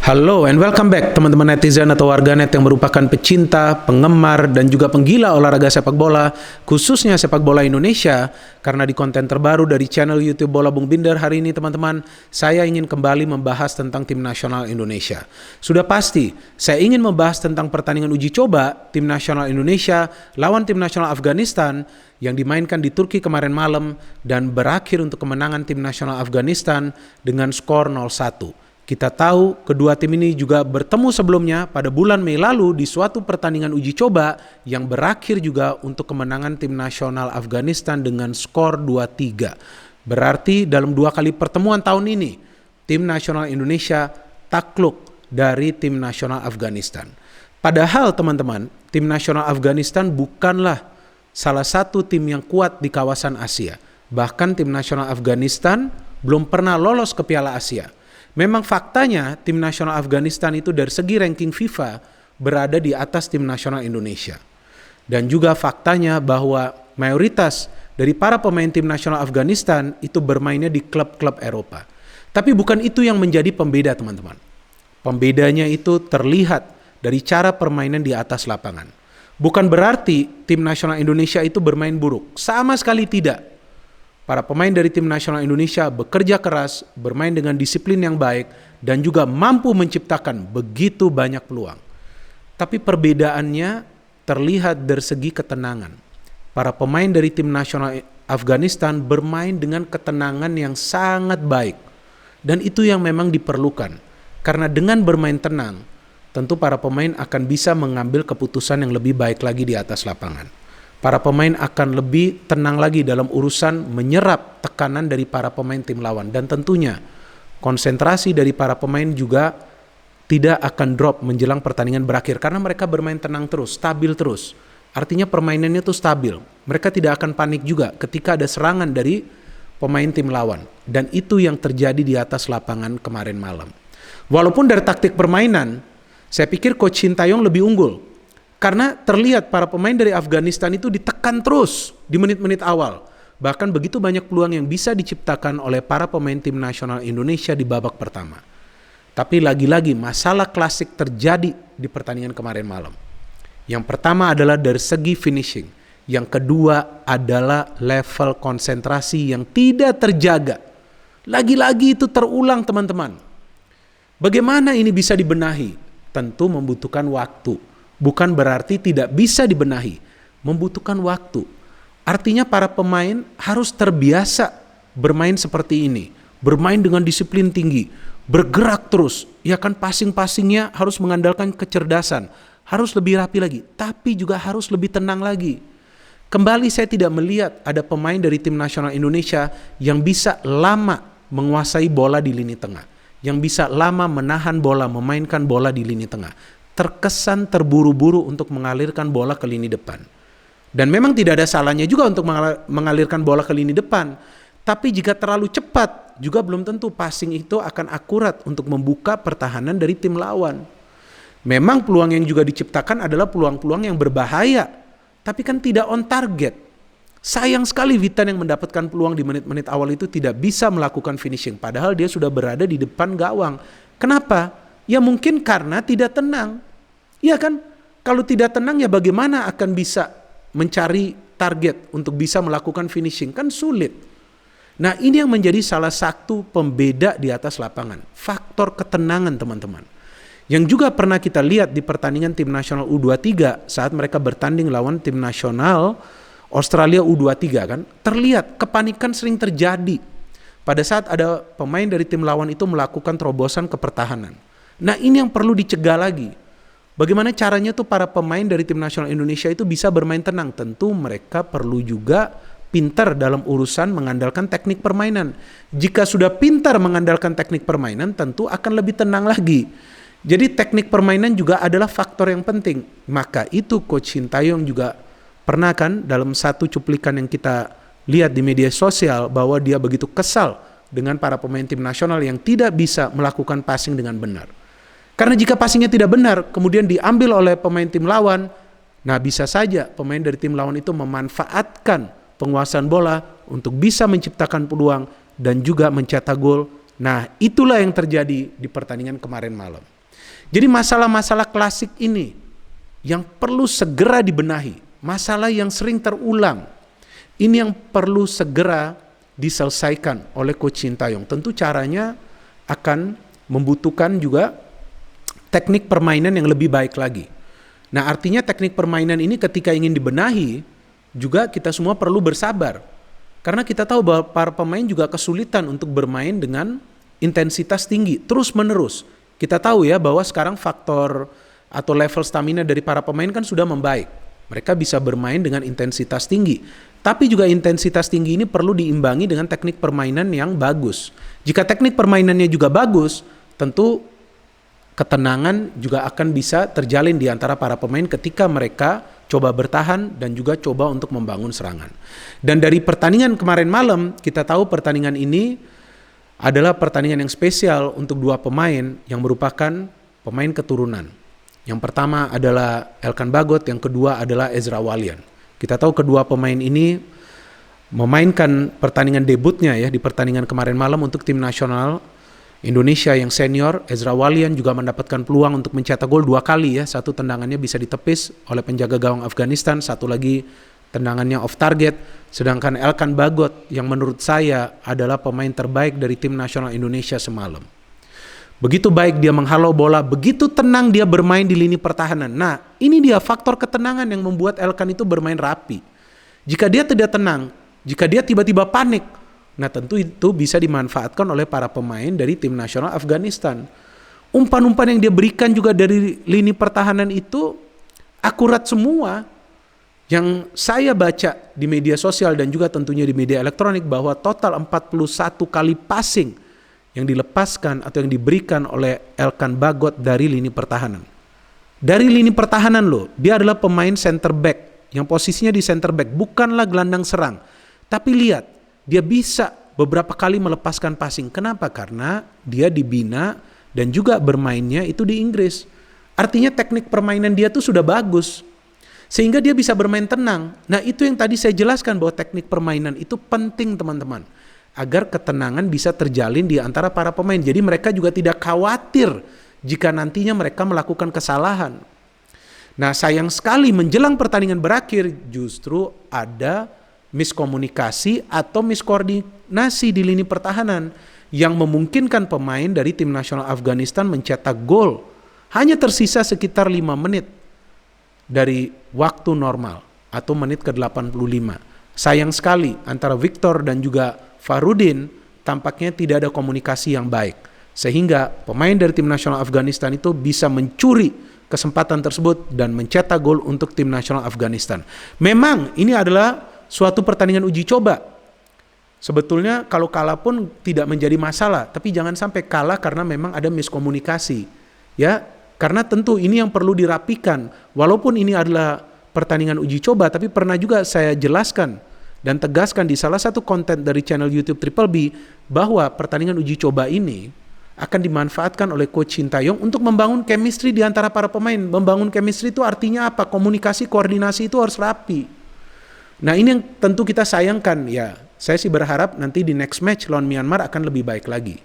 Halo and welcome back teman-teman netizen atau warganet yang merupakan pecinta, penggemar, dan juga penggila olahraga sepak bola, khususnya sepak bola Indonesia. Karena di konten terbaru dari channel YouTube Bola Bung Binder hari ini teman-teman, saya ingin kembali membahas tentang tim nasional Indonesia. Sudah pasti, saya ingin membahas tentang pertandingan uji coba tim nasional Indonesia lawan tim nasional Afghanistan yang dimainkan di Turki kemarin malam dan berakhir untuk kemenangan tim nasional Afghanistan dengan skor 0-1. Kita tahu kedua tim ini juga bertemu sebelumnya pada bulan Mei lalu di suatu pertandingan uji coba yang berakhir juga untuk kemenangan tim nasional Afghanistan dengan skor 2-3. Berarti dalam dua kali pertemuan tahun ini, tim nasional Indonesia takluk dari tim nasional Afghanistan. Padahal teman-teman, tim nasional Afghanistan bukanlah salah satu tim yang kuat di kawasan Asia. Bahkan tim nasional Afghanistan belum pernah lolos ke Piala Asia. Memang faktanya tim nasional Afghanistan itu dari segi ranking FIFA berada di atas tim nasional Indonesia. Dan juga faktanya bahwa mayoritas dari para pemain tim nasional Afghanistan itu bermainnya di klub-klub Eropa. Tapi bukan itu yang menjadi pembeda teman-teman. Pembedanya itu terlihat dari cara permainan di atas lapangan. Bukan berarti tim nasional Indonesia itu bermain buruk. Sama sekali tidak. Para pemain dari tim nasional Indonesia bekerja keras, bermain dengan disiplin yang baik, dan juga mampu menciptakan begitu banyak peluang. Tapi perbedaannya terlihat dari segi ketenangan. Para pemain dari tim nasional Afghanistan bermain dengan ketenangan yang sangat baik. Dan itu yang memang diperlukan. Karena dengan bermain tenang, tentu para pemain akan bisa mengambil keputusan yang lebih baik lagi di atas lapangan. Para pemain akan lebih tenang lagi dalam urusan menyerap tekanan dari para pemain tim lawan. Dan tentunya konsentrasi dari para pemain juga tidak akan drop menjelang pertandingan berakhir. Karena mereka bermain tenang terus, stabil terus. Artinya permainannya itu stabil. Mereka tidak akan panik juga ketika ada serangan dari pemain tim lawan. Dan itu yang terjadi di atas lapangan kemarin malam. Walaupun dari taktik permainan, saya pikir Coach Sintayong lebih unggul. Karena terlihat para pemain dari Afghanistan itu ditekan terus di menit-menit awal. Bahkan begitu banyak peluang yang bisa diciptakan oleh para pemain tim nasional Indonesia di babak pertama. Tapi lagi-lagi masalah klasik terjadi di pertandingan kemarin malam. Yang pertama adalah dari segi finishing. Yang kedua adalah level konsentrasi yang tidak terjaga. Lagi-lagi itu terulang teman-teman. Bagaimana ini bisa dibenahi? Tentu membutuhkan waktu. Bukan berarti tidak bisa dibenahi, membutuhkan waktu. Artinya para pemain harus terbiasa bermain seperti ini, bermain dengan disiplin tinggi, bergerak terus. Ya kan passing-passingnya harus mengandalkan kecerdasan, harus lebih rapi lagi, tapi juga harus lebih tenang lagi. Kembali saya tidak melihat ada pemain dari tim nasional Indonesia yang bisa lama menguasai bola di lini tengah, yang bisa lama menahan bola, memainkan bola di lini tengah. Terkesan terburu-buru untuk mengalirkan bola ke lini depan. Dan memang tidak ada salahnya juga untuk mengalirkan bola ke lini depan. Tapi jika terlalu cepat, juga belum tentu passing itu akan akurat untuk membuka pertahanan dari tim lawan. Memang peluang yang juga diciptakan adalah peluang-peluang yang berbahaya. Tapi kan tidak on target. Sayang sekali Witan yang mendapatkan peluang di menit-menit awal itu tidak bisa melakukan finishing. Padahal dia sudah berada di depan gawang. Kenapa? Ya mungkin karena tidak tenang. Ya kan, kalau tidak tenang ya bagaimana akan bisa mencari target untuk bisa melakukan finishing, kan sulit. Nah ini yang menjadi salah satu pembeda di atas lapangan, faktor ketenangan teman-teman. Yang juga pernah kita lihat di pertandingan tim nasional U23 saat mereka bertanding lawan tim nasional Australia U23 kan, terlihat kepanikan sering terjadi pada saat ada pemain dari tim lawan itu melakukan terobosan ke pertahanan. Nah ini yang perlu dicegah lagi. Bagaimana caranya tuh para pemain dari tim nasional Indonesia itu bisa bermain tenang? Tentu mereka perlu juga pintar dalam urusan mengandalkan teknik permainan. Jika sudah pintar mengandalkan teknik permainan, tentu akan lebih tenang lagi. Jadi teknik permainan juga adalah faktor yang penting. Maka itu Coach Sintayong juga pernah kan dalam satu cuplikan yang kita lihat di media sosial bahwa dia begitu kesal dengan para pemain tim nasional yang tidak bisa melakukan passing dengan benar. Karena jika passingnya tidak benar, kemudian diambil oleh pemain tim lawan, nah bisa saja pemain dari tim lawan itu memanfaatkan penguasaan bola untuk bisa menciptakan peluang dan juga mencetak gol. Nah itulah yang terjadi di pertandingan kemarin malam. Jadi masalah-masalah klasik ini yang perlu segera dibenahi, masalah yang sering terulang, ini yang perlu segera diselesaikan oleh Coach Sintayong. Tentu caranya akan membutuhkan juga teknik permainan yang lebih baik lagi. Nah, artinya teknik permainan ini ketika ingin dibenahi, juga kita semua perlu bersabar. Karena kita tahu bahwa para pemain juga kesulitan untuk bermain dengan intensitas tinggi, terus-menerus. Kita tahu ya bahwa sekarang faktor atau level stamina dari para pemain kan sudah membaik. Mereka bisa bermain dengan intensitas tinggi. Tapi juga intensitas tinggi ini perlu diimbangi dengan teknik permainan yang bagus. Jika teknik permainannya juga bagus, tentu ketenangan juga akan bisa terjalin di antara para pemain ketika mereka coba bertahan dan juga coba untuk membangun serangan. Dan dari pertandingan kemarin malam, kita tahu pertandingan ini adalah pertandingan yang spesial untuk dua pemain yang merupakan pemain keturunan. Yang pertama adalah Elkan Bagot, yang kedua adalah Ezra Walian. Kita tahu kedua pemain ini memainkan pertandingan debutnya ya di pertandingan kemarin malam untuk tim nasional Indonesia yang senior. Ezra Walian juga mendapatkan peluang untuk mencetak gol 2 kali ya. Satu tendangannya bisa ditepis oleh penjaga gawang Afghanistan, satu lagi tendangannya off target. Sedangkan Elkan Bagot yang menurut saya adalah pemain terbaik dari tim nasional Indonesia semalam. Begitu baik dia menghalau bola, begitu tenang dia bermain di lini pertahanan. Nah, ini dia faktor ketenangan yang membuat Elkan itu bermain rapi. Jika dia tidak tenang, jika dia tiba-tiba panik, nah tentu itu bisa dimanfaatkan oleh para pemain dari tim nasional Afghanistan. Umpan-umpan yang dia berikan juga dari lini pertahanan itu akurat semua. Yang saya baca di media sosial dan juga tentunya di media elektronik bahwa total 41 kali passing yang dilepaskan atau yang diberikan oleh Elkan Bagot dari lini pertahanan. Dari lini pertahanan loh, dia adalah pemain center back yang posisinya di center back, bukanlah gelandang serang. Tapi lihat, dia bisa beberapa kali melepaskan passing. Kenapa? Karena dia dibina dan juga bermainnya itu di Inggris. Artinya teknik permainan dia tuh sudah bagus. Sehingga dia bisa bermain tenang. Nah, itu yang tadi saya jelaskan bahwa teknik permainan itu penting teman-teman. Agar ketenangan bisa terjalin di antara para pemain. Jadi mereka juga tidak khawatir jika nantinya mereka melakukan kesalahan. Nah, sayang sekali menjelang pertandingan berakhir justru ada miskomunikasi atau miskoordinasi di lini pertahanan yang memungkinkan pemain dari tim nasional Afghanistan mencetak gol. Hanya tersisa sekitar 5 menit dari waktu normal atau menit ke-85. Sayang sekali antara Victor dan juga Farudin tampaknya tidak ada komunikasi yang baik. Sehingga pemain dari tim nasional Afghanistan itu bisa mencuri kesempatan tersebut dan mencetak gol untuk tim nasional Afghanistan. Memang ini adalah suatu pertandingan uji coba. Sebetulnya kalau kalah pun tidak menjadi masalah, tapi jangan sampai kalah karena memang ada miskomunikasi. Ya, karena tentu ini yang perlu dirapikan. Walaupun ini adalah pertandingan uji coba, tapi pernah juga saya jelaskan dan tegaskan di salah satu konten dari channel YouTube Triple B bahwa pertandingan uji coba ini akan dimanfaatkan oleh Coach Sintayong untuk membangun chemistry di antara para pemain. Membangun chemistry itu artinya apa? Komunikasi, koordinasi itu harus rapi. Nah, ini yang tentu kita sayangkan ya. Saya sih berharap nanti di next match lawan Myanmar akan lebih baik lagi.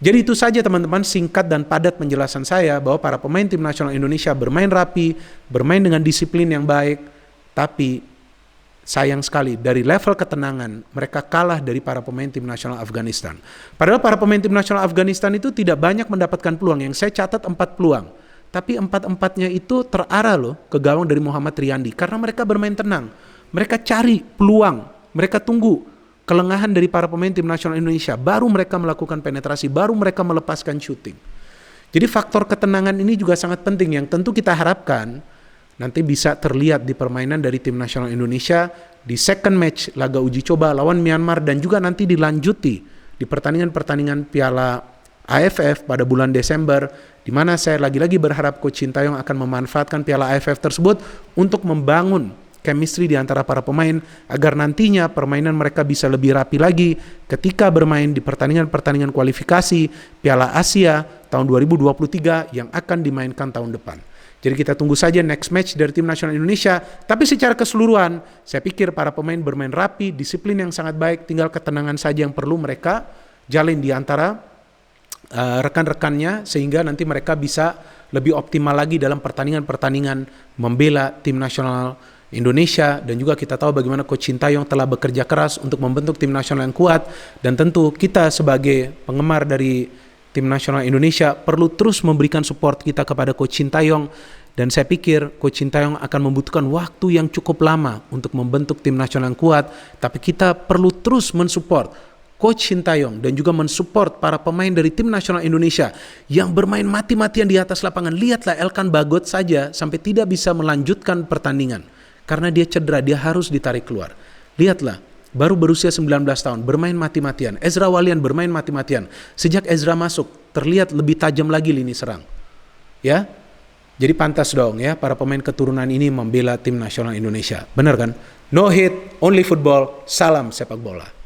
Jadi itu saja teman-teman, singkat dan padat penjelasan saya bahwa para pemain tim nasional Indonesia bermain rapi, bermain dengan disiplin yang baik, tapi sayang sekali dari level ketenangan mereka kalah dari para pemain tim nasional Afghanistan. Padahal para pemain tim nasional Afghanistan itu tidak banyak mendapatkan peluang. Yang saya catat 4 peluang. Tapi 4-4-nya itu terarah loh ke gawang dari Muhammad Riyandi. Karena mereka bermain tenang. Mereka cari peluang. Mereka tunggu kelengahan dari para pemain tim nasional Indonesia. Baru mereka melakukan penetrasi. Baru mereka melepaskan shooting. Jadi faktor ketenangan ini juga sangat penting. Yang tentu kita harapkan nanti bisa terlihat di permainan dari tim nasional Indonesia di second match laga uji coba lawan Myanmar dan juga nanti dilanjuti di pertandingan-pertandingan Piala AFF pada bulan Desember, di mana saya lagi-lagi berharap Coach Sintayong akan memanfaatkan Piala AFF tersebut untuk membangun chemistry di antara para pemain agar nantinya permainan mereka bisa lebih rapi lagi ketika bermain di pertandingan-pertandingan kualifikasi Piala Asia tahun 2023 yang akan dimainkan tahun depan. Jadi kita tunggu saja next match dari tim nasional Indonesia. Tapi secara keseluruhan, saya pikir para pemain bermain rapi, disiplin yang sangat baik, tinggal ketenangan saja yang perlu mereka jalin di antara rekan-rekannya sehingga nanti mereka bisa lebih optimal lagi dalam pertandingan-pertandingan membela tim nasional Indonesia. Dan juga kita tahu bagaimana Coach Sintayong telah bekerja keras untuk membentuk tim nasional yang kuat, dan tentu kita sebagai penggemar dari tim nasional Indonesia perlu terus memberikan support kita kepada Coach Sintayong. Dan saya pikir Coach Sintayong akan membutuhkan waktu yang cukup lama untuk membentuk tim nasional yang kuat, tapi kita perlu terus mensupport Coach Sintayong dan juga mensupport para pemain dari tim nasional Indonesia yang bermain mati-matian di atas lapangan. Lihatlah Elkan Bagot saja sampai tidak bisa melanjutkan pertandingan karena dia cedera, dia harus ditarik keluar. Lihatlah, baru berusia 19 tahun bermain mati-matian. Ezra Walian bermain mati-matian. Sejak Ezra masuk terlihat lebih tajam lagi lini serang. Ya. Jadi pantas dong ya para pemain keturunan ini membela tim nasional Indonesia. Benar kan? No hate, only football. Salam sepak bola.